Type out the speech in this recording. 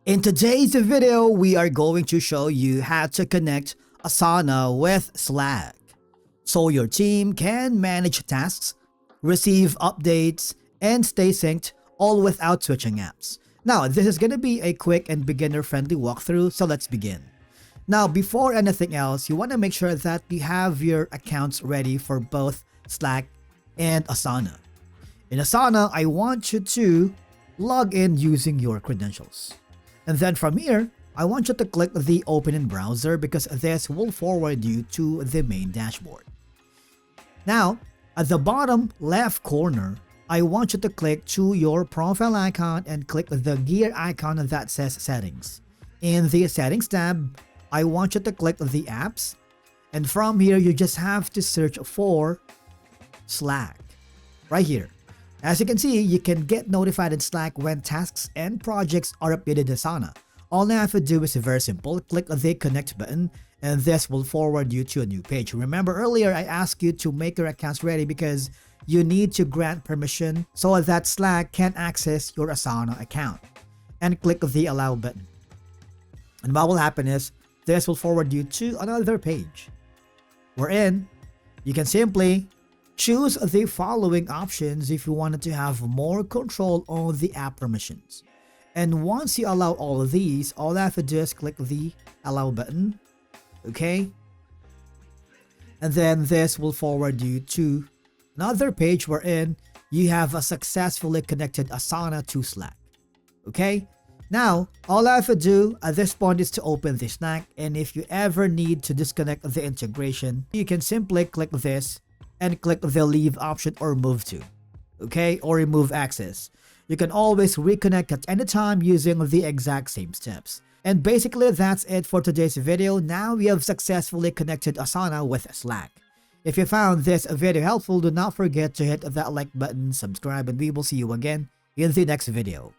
In today's video, we are going to show you how to connect Asana with Slack so your team can manage tasks, receive updates, and stay synced all without switching apps. Now, this is going to be a quick and beginner-friendly walkthrough, so let's begin. Now, before anything else, you want to make sure that you have your accounts ready for both Slack and Asana. In Asana, I want you to log in using your credentials. And then from here, I want you to click the Open in Browser because this will forward you to the main dashboard. Now, at the bottom left corner, I want you to click to your profile icon and click the gear icon that says Settings. In the Settings tab, I want you to click the Apps, and from here, you just have to search for Slack, right here. As you can see, you can get notified in Slack when tasks and projects are updated in Asana. All you have to do is very simple, click the Connect button, and this will forward you to a new page. Remember earlier, I asked you to make your accounts ready because you need to grant permission so that Slack can access your Asana account. And click the Allow button. And what will happen is, this will forward you to another page, wherein you can simply choose the following options if you wanted to have more control on the app permissions. And once you allow all of these, all you have to do is click the Allow button, okay? And then this will forward you to another page wherein you have a successfully connected Asana to Slack, okay? Now, all I have to do at this point is to open the Slack, and if you ever need to disconnect the integration, you can simply click this and click the Leave option or Move to, okay, or Remove Access. You can always reconnect at any time using the exact same steps. And basically that's it for today's video. Now we have successfully connected Asana with Slack. If you found this video helpful, do not forget to hit that like button, subscribe, and we will see you again in the next video.